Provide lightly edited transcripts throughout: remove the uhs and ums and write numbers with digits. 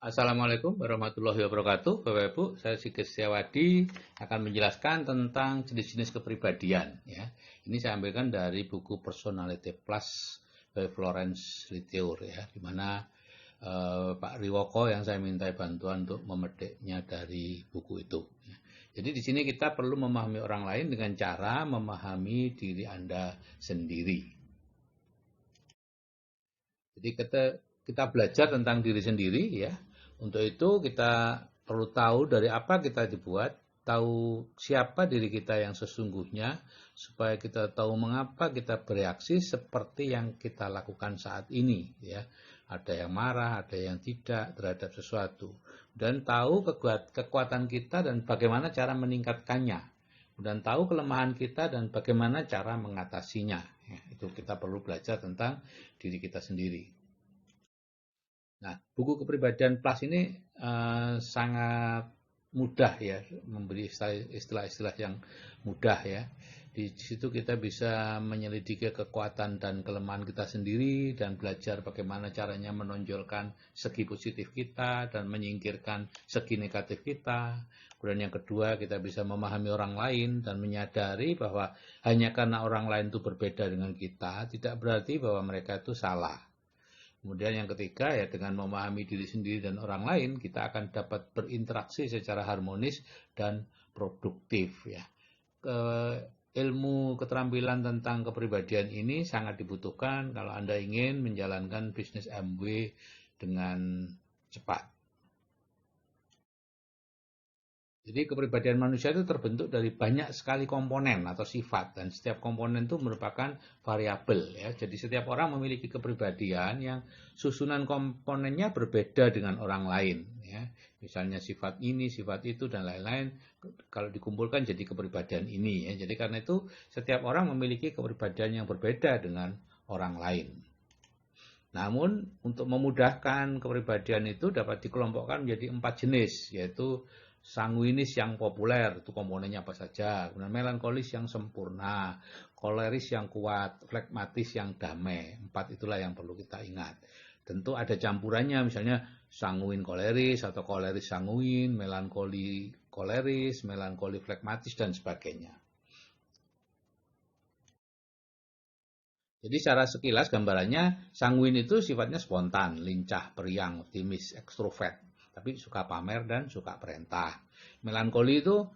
Assalamualaikum warahmatullahi wabarakatuh. Bapak Ibu, saya Sigit Setiawadi akan menjelaskan tentang jenis-jenis kepribadian. Ya, ini saya ambilkan dari buku Personality Plus by Florence Lithiur, ya, di mana Pak Riwoko yang saya minta bantuan untuk memetiknya dari buku itu. Ya. Jadi di sini kita perlu memahami orang lain dengan cara memahami diri Anda sendiri. Jadi kita belajar tentang diri sendiri, ya. Untuk itu kita perlu tahu dari apa kita dibuat, tahu siapa diri kita yang sesungguhnya, supaya kita tahu mengapa kita bereaksi seperti yang kita lakukan saat ini, ya. Ada yang marah, ada yang tidak terhadap sesuatu. Dan tahu kekuatan kita dan bagaimana cara meningkatkannya. Dan tahu kelemahan kita dan bagaimana cara mengatasinya. Ya, itu kita perlu belajar tentang diri kita sendiri. Nah, buku kepribadian plus ini sangat mudah, ya, memberi istilah-istilah yang mudah, ya. Di situ kita bisa menyelidiki kekuatan dan kelemahan kita sendiri dan belajar bagaimana caranya menonjolkan segi positif kita dan menyingkirkan segi negatif kita. Kemudian yang kedua, kita bisa memahami orang lain dan menyadari bahwa hanya karena orang lain itu berbeda dengan kita, tidak berarti bahwa mereka itu salah. Kemudian yang ketiga, ya, dengan memahami diri sendiri dan orang lain, kita akan dapat berinteraksi secara harmonis dan produktif, ya. Ilmu keterampilan tentang kepribadian ini sangat dibutuhkan kalau Anda ingin menjalankan bisnis MW dengan cepat. Jadi kepribadian manusia itu terbentuk dari banyak sekali komponen atau sifat, dan setiap komponen itu merupakan variabel, ya. Jadi setiap orang memiliki kepribadian yang susunan komponennya berbeda dengan orang lain, ya. Misalnya sifat ini, sifat itu dan lain-lain, kalau dikumpulkan jadi kepribadian ini, ya. Jadi karena itu setiap orang memiliki kepribadian yang berbeda dengan orang lain. Namun untuk memudahkan kepribadian itu dapat dikelompokkan menjadi 4 jenis, yaitu sanguinis yang populer, itu komponennya apa saja. Kemudian melankolis yang sempurna, koleris yang kuat, flegmatis yang damai. 4 itulah yang perlu kita ingat. Tentu ada campurannya, misalnya sanguin koleris atau koleris sanguin, melankoli koleris, melankoli flegmatis dan sebagainya. Jadi secara sekilas gambarannya, sanguin itu sifatnya spontan, lincah, periang, optimis, ekstrovert, tapi suka pamer dan suka perintah. Melankoli itu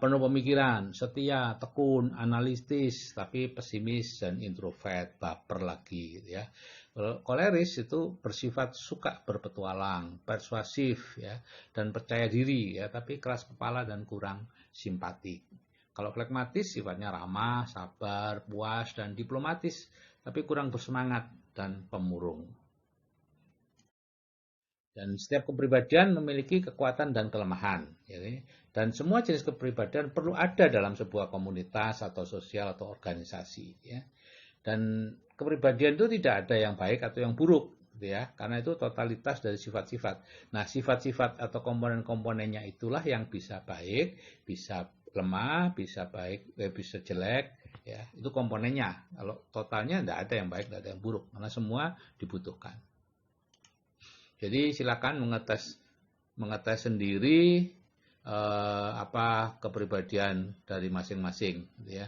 penuh pemikiran, setia, tekun, analitis, tapi pesimis dan introvert, baper lagi, gitu, ya. Koleris itu bersifat suka berpetualang, persuasif, ya, dan percaya diri, ya, tapi keras kepala dan kurang simpatik. Kalau flegmatis sifatnya ramah, sabar, puas, dan diplomatis, tapi kurang bersemangat dan pemurung. Dan setiap kepribadian memiliki kekuatan dan kelemahan. Dan semua jenis kepribadian perlu ada dalam sebuah komunitas atau sosial atau organisasi. Dan kepribadian itu tidak ada yang baik atau yang buruk, ya, karena itu totalitas dari sifat-sifat. Nah, sifat-sifat atau komponen-komponennya itulah yang bisa baik, bisa lemah, bisa baik, bisa jelek, ya, itu komponennya. Kalau totalnya tidak ada yang baik, tidak ada yang buruk, karena semua dibutuhkan. Jadi silakan mengetes sendiri apa kepribadian dari masing-masing, ya.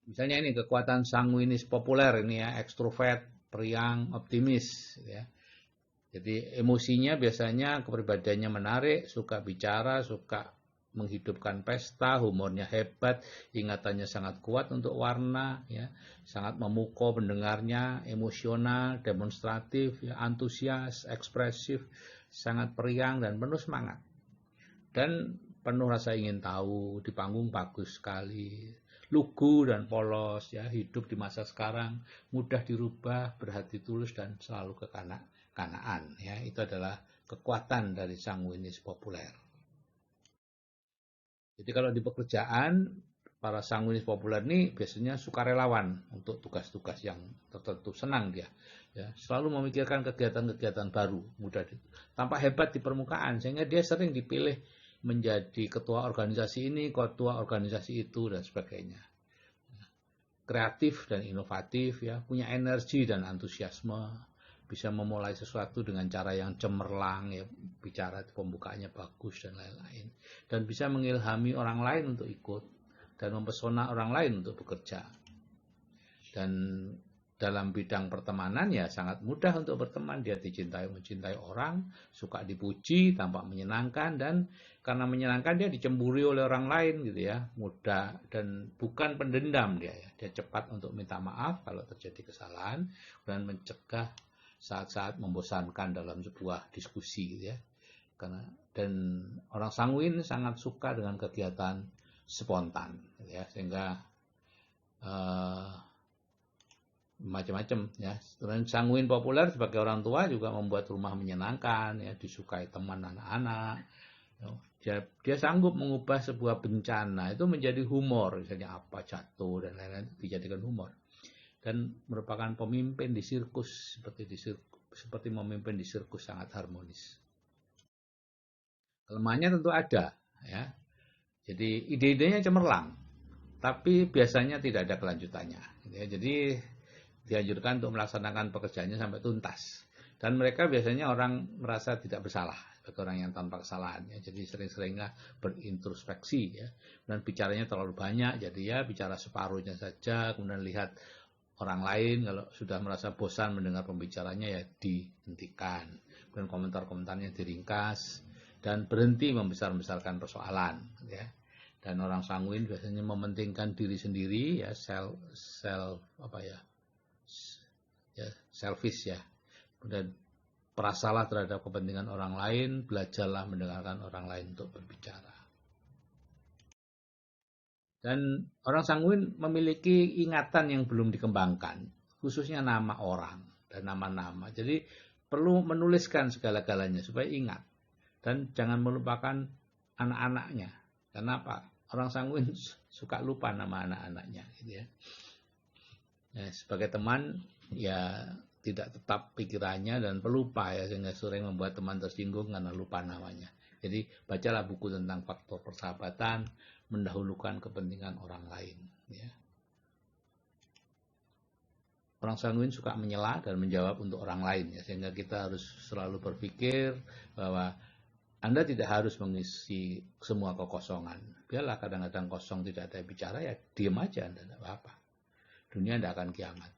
Misalnya ini kekuatan sanguinis populer ini, ya, ekstrovert, periang, optimis, ya. Jadi emosinya biasanya kepribadiannya menarik, suka bicara, suka menghidupkan pesta, humornya hebat, ingatannya sangat kuat untuk warna, ya, sangat memukau pendengarnya, emosional, demonstratif, ya, antusias, ekspresif, sangat periang dan penuh semangat. Dan penuh rasa ingin tahu, di panggung bagus sekali, lugu dan polos, ya, hidup di masa sekarang, mudah dirubah, berhati tulus dan selalu kekanak-kanakan, ya. Itu adalah kekuatan dari sanguinis populer. Jadi kalau di pekerjaan, para sanguinis populer ini biasanya sukarelawan untuk tugas-tugas yang tertentu, senang dia, ya, selalu memikirkan kegiatan-kegiatan baru, mudah tampak hebat di permukaan, sehingga dia sering dipilih menjadi ketua organisasi ini, ketua organisasi itu, dan sebagainya. Kreatif dan inovatif, ya, punya energi dan antusiasme, bisa memulai sesuatu dengan cara yang cemerlang, ya, bicara pembukaannya bagus dan lain-lain, dan bisa mengilhami orang lain untuk ikut dan mempesona orang lain untuk bekerja. Dan dalam bidang pertemanan ya sangat mudah untuk berteman, dia mencintai orang, suka dipuji, tampak menyenangkan, dan karena menyenangkan dia dicemburi oleh orang lain gitu ya, mudah, dan bukan pendendam dia ya, dia cepat untuk minta maaf kalau terjadi kesalahan dan mencegah saat-saat membosankan dalam sebuah diskusi gitu ya. Dan orang sanguin sangat suka dengan kegiatan spontan gitu ya, sehingga macam-macam ya. Dan sanguin populer sebagai orang tua juga membuat rumah menyenangkan ya, disukai teman anak-anak. Dia sanggup mengubah sebuah bencana itu menjadi humor, misalnya apa jatuh dan lain-lain dijadikan humor. Dan merupakan pemimpin di sirkus, seperti memimpin di sirkus sangat harmonis. Kelemahannya tentu ada ya. Jadi ide-idenya cemerlang, tapi biasanya tidak ada kelanjutannya. Ya, jadi dianjurkan untuk melaksanakan pekerjaannya sampai tuntas. Dan mereka biasanya orang merasa tidak bersalah sebagai orang yang tanpa kesalahan. Ya. Jadi sering-seringnya berintrospeksi ya. Dan bicaranya terlalu banyak, jadi ya bicara separuhnya saja. Kemudian lihat orang lain, kalau sudah merasa bosan mendengar pembicaranya ya dihentikan. Kemudian komentar-komentarnya diringkas dan berhenti membesar-besarkan persoalan. Ya. Dan orang sanguin biasanya mementingkan diri sendiri ya, selfish ya. Kemudian perasalah terhadap kepentingan orang lain, belajarlah mendengarkan orang lain untuk berbicara. Dan orang sanguin memiliki ingatan yang belum dikembangkan, khususnya nama orang dan nama-nama. Jadi perlu menuliskan segala-galanya supaya ingat. Dan jangan melupakan anak-anaknya. Kenapa? Orang sanguin suka lupa nama anak-anaknya gitu ya. Nah, sebagai teman ya tidak tetap pikirannya dan pelupa ya, sehingga sering membuat teman tersinggung karena lupa namanya. Jadi bacalah buku tentang faktor persahabatan, mendahulukan kepentingan orang lain ya. Orang sanguin suka menyela dan menjawab untuk orang lain ya, sehingga kita harus selalu berpikir bahwa Anda tidak harus mengisi semua kekosongan. Biarlah kadang-kadang kosong, tidak ada yang bicara, ya diam aja, Anda tidak apa-apa. Dunia tidak akan kiamat.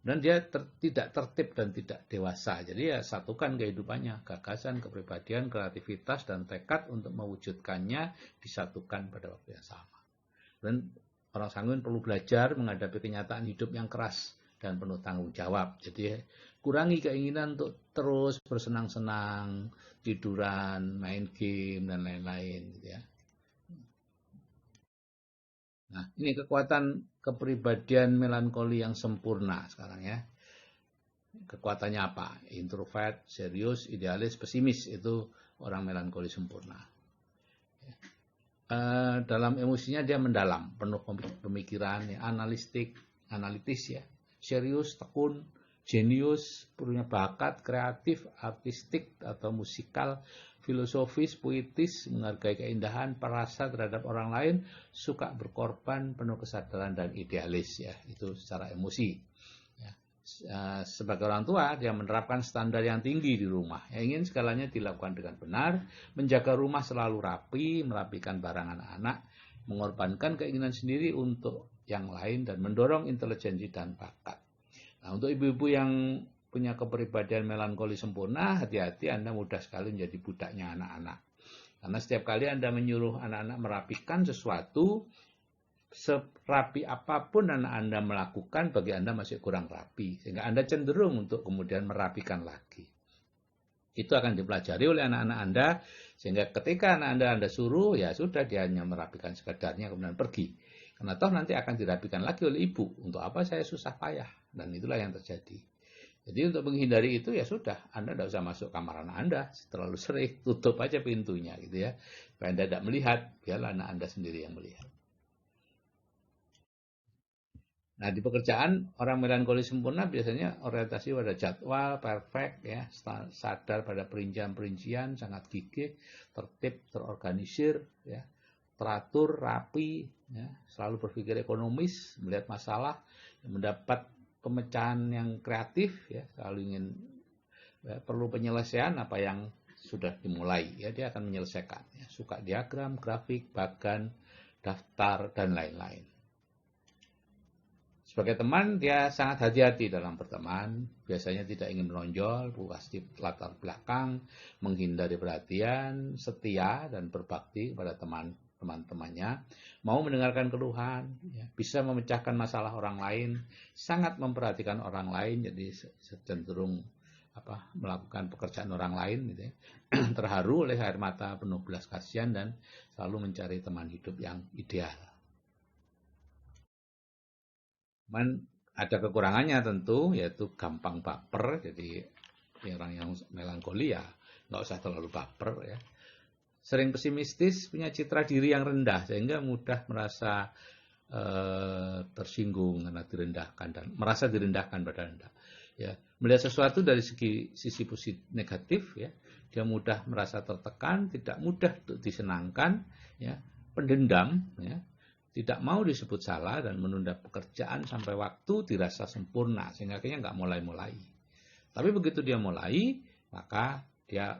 Dan dia tidak tertib dan tidak dewasa. Jadi ya satukan kehidupannya, gagasan, kepribadian, kreativitas, dan tekad untuk mewujudkannya disatukan pada waktu yang sama. Dan orang sanguin perlu belajar menghadapi kenyataan hidup yang keras dan penuh tanggung jawab. Jadi kurangi keinginan untuk terus bersenang-senang, tiduran, main game, dan lain-lain gitu ya. Nah, ini kekuatan kepribadian melankoli yang sempurna sekarang ya. Kekuatannya apa? Introvert, serius, idealis, pesimis, itu orang melankoli sempurna. Dalam emosinya dia mendalam, penuh pemikiran, ya, analitis ya, serius, tekun, jenius, punya bakat, kreatif, artistik atau musikal, filosofis, puitis, menghargai keindahan, perasa terhadap orang lain, suka berkorban, penuh kesadaran dan idealis ya, itu secara emosi. Ya. Sebagai orang tua dia menerapkan standar yang tinggi di rumah. Ya, ingin segalanya dilakukan dengan benar, menjaga rumah selalu rapi, merapikan barang anak-anak, mengorbankan keinginan sendiri untuk yang lain dan mendorong intelijensi dan bakat. Nah, untuk ibu-ibu yang punya kepribadian melankoli sempurna, hati-hati, Anda mudah sekali menjadi budaknya anak-anak. Karena setiap kali Anda menyuruh anak-anak merapikan sesuatu, serapi apapun anak Anda melakukan, bagi Anda masih kurang rapi. Sehingga Anda cenderung untuk kemudian merapikan lagi. Itu akan dipelajari oleh anak-anak Anda, sehingga ketika anak Anda suruh, ya sudah, dia hanya merapikan sekedarnya kemudian pergi. Karena toh nanti akan dirapikan lagi oleh ibu. Untuk apa saya susah payah? Dan itulah yang terjadi. Jadi untuk menghindari itu ya sudah, Anda tidak usah masuk kamar anak Anda terlalu sering, tutup aja pintunya gitu ya. Supaya Anda tidak melihat, biarlah anak Anda sendiri yang melihat. Nah, di pekerjaan orang melankoli sempurna biasanya orientasi pada jadwal, perfect ya, sadar pada perincian-perincian, sangat gigih, tertib, terorganisir ya, teratur, rapi ya, selalu berpikir ekonomis, melihat masalah, mendapat pemecahan yang kreatif, ya, selalu ingin perlu penyelesaian apa yang sudah dimulai, ya, dia akan menyelesaikan, ya, suka diagram, grafik, bagan, daftar, dan lain-lain. Sebagai teman, dia sangat hati-hati dalam berteman, biasanya tidak ingin menonjol, pasti latar belakang, menghindari perhatian, setia, dan berbakti kepada teman-temannya, mau mendengarkan keluhan, ya, bisa memecahkan masalah orang lain, sangat memperhatikan orang lain, jadi cenderung melakukan pekerjaan orang lain, gitu ya. Terharu oleh air mata penuh belas kasihan dan selalu mencari teman hidup yang ideal. Cuman ada kekurangannya tentu, yaitu gampang baper. Jadi orang yang melankoli ya nggak usah terlalu baper, ya. Sering pesimistis, punya citra diri yang rendah sehingga mudah merasa tersinggung karena direndahkan dan merasa direndahkan pada Anda. Ya, melihat sesuatu dari sisi positif negatif, ya, dia mudah merasa tertekan, tidak mudah untuk disenangkan, ya, pendendam, ya, tidak mau disebut salah dan menunda pekerjaan sampai waktu dirasa sempurna sehingga akhirnya nggak mulai-mulai. Tapi begitu dia mulai, maka dia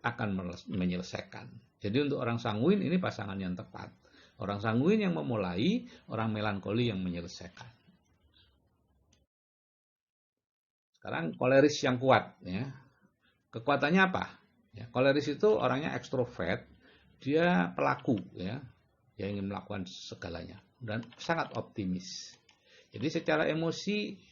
akan menyelesaikan. Jadi untuk orang sanguin ini pasangan yang tepat. Orang sanguin yang memulai, orang melankoli yang menyelesaikan. Sekarang koleris yang kuat, ya. Kekuatannya apa? Ya, koleris itu orangnya ekstrovert, dia pelaku, ya. Dia ingin melakukan segalanya dan sangat optimis. Jadi secara emosi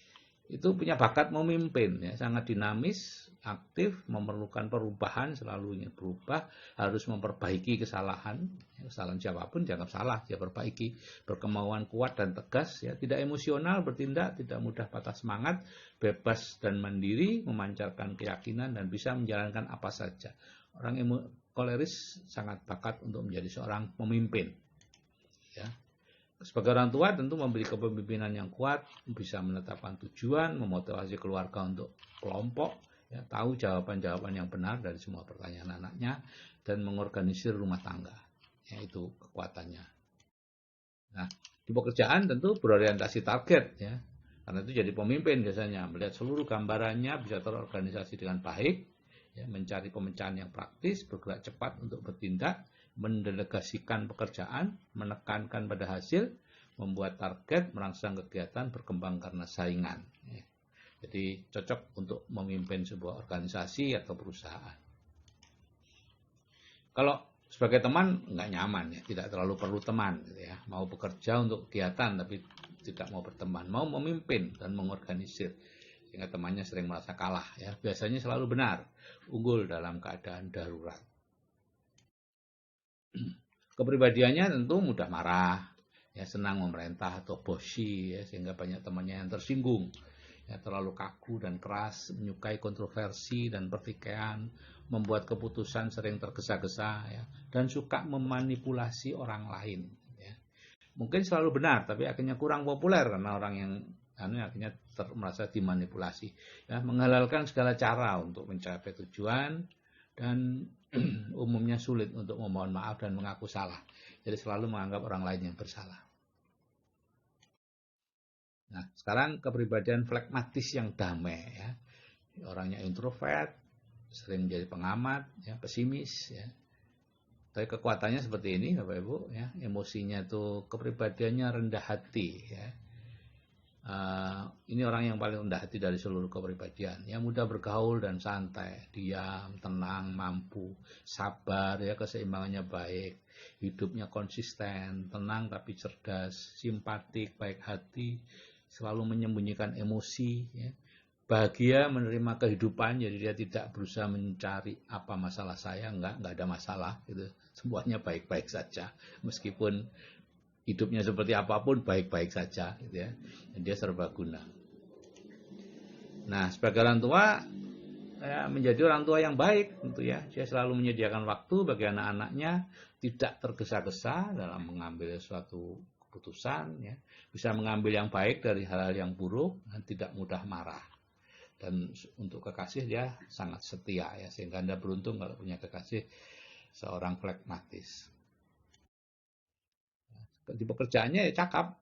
itu punya bakat memimpin, ya, sangat dinamis, aktif, memerlukan perubahan, selalu ingin berubah, harus memperbaiki kesalahan, kesalahan siapapun dianggap salah, dia perbaiki, berkemauan kuat dan tegas, ya, tidak emosional bertindak, tidak mudah patah semangat, bebas dan mandiri, memancarkan keyakinan dan bisa menjalankan apa saja. Orang koleris sangat bakat untuk menjadi seorang pemimpin, ya. Sebagai orang tua tentu memberi kepemimpinan yang kuat, bisa menetapkan tujuan, memotivasi keluarga untuk kelompok, ya, tahu jawaban-jawaban yang benar dari semua pertanyaan anaknya, dan mengorganisir rumah tangga. Ya, itu kekuatannya. Nah, di pekerjaan tentu berorientasi target, ya, karena itu jadi pemimpin biasanya, melihat seluruh gambarannya, bisa terorganisasi dengan baik, ya, mencari pemecahan yang praktis, bergerak cepat untuk bertindak, mendelegasikan pekerjaan, menekankan pada hasil, membuat target, merangsang kegiatan, berkembang karena saingan. Jadi cocok untuk memimpin sebuah organisasi atau perusahaan. Kalau sebagai teman nggak nyaman, ya, tidak terlalu perlu teman, gitu ya. Mau bekerja untuk kegiatan tapi tidak mau berteman, mau memimpin dan mengorganisir sehingga temannya sering merasa kalah, ya. Biasanya selalu benar, unggul dalam keadaan darurat. Kepribadiannya tentu mudah marah, ya, senang memerintah atau bossy, ya, sehingga banyak temannya yang tersinggung, ya, terlalu kaku dan keras, menyukai kontroversi dan pertikaian, membuat keputusan sering tergesa-gesa, ya, dan suka memanipulasi orang lain, ya. Mungkin selalu benar tapi akhirnya kurang populer karena orang yang akhirnya merasa dimanipulasi, ya, menghalalkan segala cara untuk mencapai tujuan dan umumnya sulit untuk memohon maaf dan mengaku salah. Jadi selalu menganggap orang lain yang bersalah. Nah, sekarang kepribadian flegmatis yang damai, ya. Orangnya introvert, sering menjadi pengamat, ya, pesimis, ya. Tapi kekuatannya seperti ini, Bapak Ibu, ya. Emosinya itu kepribadiannya rendah hati, ya. Ini orang yang paling rendah hati dari seluruh kepribadian, yang mudah bergaul dan santai, diam, tenang, mampu, sabar, ya, keseimbangannya baik, hidupnya konsisten, tenang tapi cerdas, simpatik, baik hati, selalu menyembunyikan emosi, ya. Bahagia menerima kehidupan, jadi dia tidak berusaha mencari apa masalah saya, enggak ada masalah, gitu. Semuanya baik-baik saja, meskipun hidupnya seperti apapun baik-baik saja, gitu ya. Dan dia serbaguna. Nah, sebagai orang tua, ya, menjadi orang tua yang baik, tentu ya. Dia selalu menyediakan waktu bagi anak-anaknya, tidak tergesa-gesa dalam mengambil suatu keputusan, ya. Bisa mengambil yang baik dari hal-hal yang buruk dan tidak mudah marah. Dan untuk kekasih dia sangat setia, ya, sehingga Anda beruntung kalau punya kekasih seorang flegmatis. Di pekerjaannya ya cakap,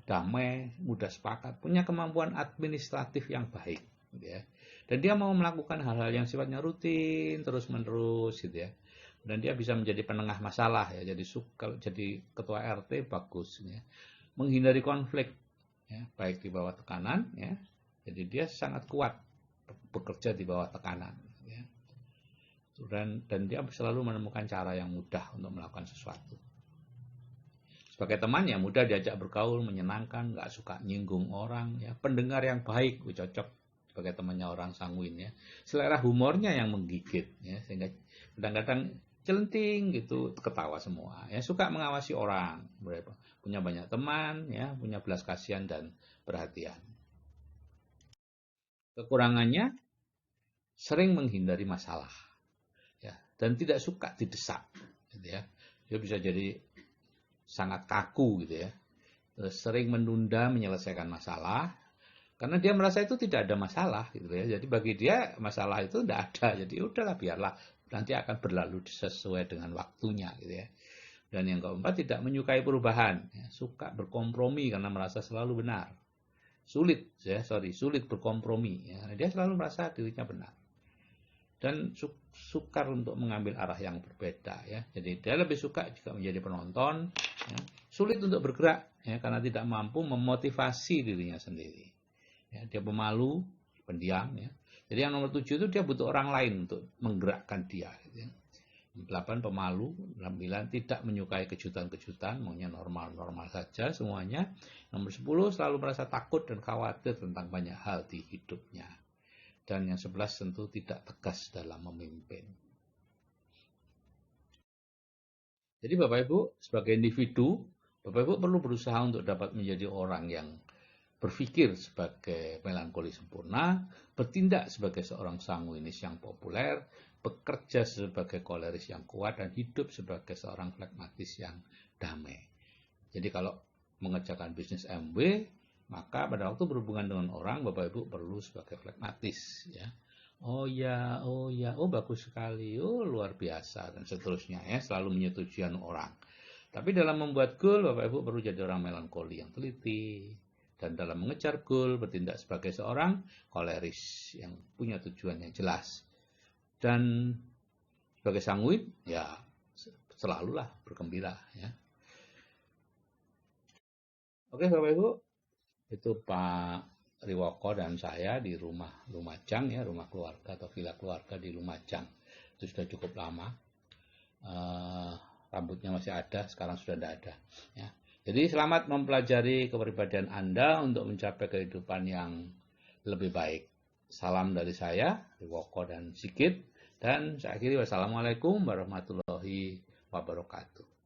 damai, mudah sepakat, punya kemampuan administratif yang baik, gitu ya. Dan dia mau melakukan hal-hal yang sifatnya rutin, terus-menerus, gitu ya. Dan dia bisa menjadi penengah masalah, ya. Jadi kalau jadi ketua RT bagus, ya. Menghindari konflik, ya, baik di bawah tekanan, ya. Jadi dia sangat kuat bekerja di bawah tekanan, ya. Dan dia selalu menemukan cara yang mudah untuk melakukan sesuatu. Sebagai teman ya mudah diajak bergaul, menyenangkan, nggak suka nyinggung orang, ya. Pendengar yang baik, cocok sebagai temannya orang sanguin, ya. Selera humornya yang menggigit, ya, sehingga kadang-kadang celenting gitu, ketawa semua, ya. Suka mengawasi orang, punya banyak teman, ya, punya belas kasihan dan perhatian. Kekurangannya sering menghindari masalah, ya, dan tidak suka didesak, gitu ya. Dia bisa jadi sangat kaku, gitu ya. Terus sering menunda menyelesaikan masalah karena dia merasa itu tidak ada masalah, gitu ya. Jadi bagi dia masalah itu tidak ada. Jadi udahlah, biarlah, nanti akan berlalu sesuai dengan waktunya, gitu ya. Dan yang keempat, tidak menyukai perubahan, ya. Suka berkompromi karena merasa selalu benar. Sulit berkompromi, ya. Dia selalu merasa dirinya benar. Dan sukar untuk mengambil arah yang berbeda, ya. Jadi dia lebih suka juga menjadi penonton, ya. Sulit untuk bergerak, ya, karena tidak mampu memotivasi dirinya sendiri, ya. Dia pemalu, pendiam, ya. Jadi yang nomor 7 itu dia butuh orang lain untuk menggerakkan dia, gitu ya. 8 pemalu, 9 tidak menyukai kejutan-kejutan, maunya normal-normal saja semuanya. Nomor 10 selalu merasa takut dan khawatir tentang banyak hal di hidupnya. Dan yang 11 tentu tidak tegas dalam memimpin. Jadi Bapak Ibu, sebagai individu, Bapak Ibu perlu berusaha untuk dapat menjadi orang yang berpikir sebagai melankoli sempurna, bertindak sebagai seorang sanguinis yang populer, bekerja sebagai koleris yang kuat, dan hidup sebagai seorang flegmatis yang damai. Jadi kalau mengerjakan bisnis MW, maka pada waktu berhubungan dengan orang, Bapak Ibu perlu sebagai flegmatis, ya. Oh ya, oh bagus sekali, oh luar biasa, dan seterusnya, ya. Selalu menyetujui orang. Tapi dalam membuat goal, Bapak Ibu perlu jadi orang melankoli yang teliti. Dan dalam mengejar goal, bertindak sebagai seorang koleris yang punya tujuan yang jelas. Dan sebagai sanguin, ya selalulah bergembira, ya. Oke Bapak Ibu, itu Pak Riwoko dan saya di rumah Lumajang, ya, rumah keluarga atau villa keluarga di Lumajang. Itu sudah cukup lama. Rambutnya masih ada, sekarang sudah tidak ada, ya. Jadi selamat mempelajari kepribadian Anda untuk mencapai kehidupan yang lebih baik. Salam dari saya, Riwoko dan Sigit, dan saya akhiri wassalamualaikum warahmatullahi wabarakatuh.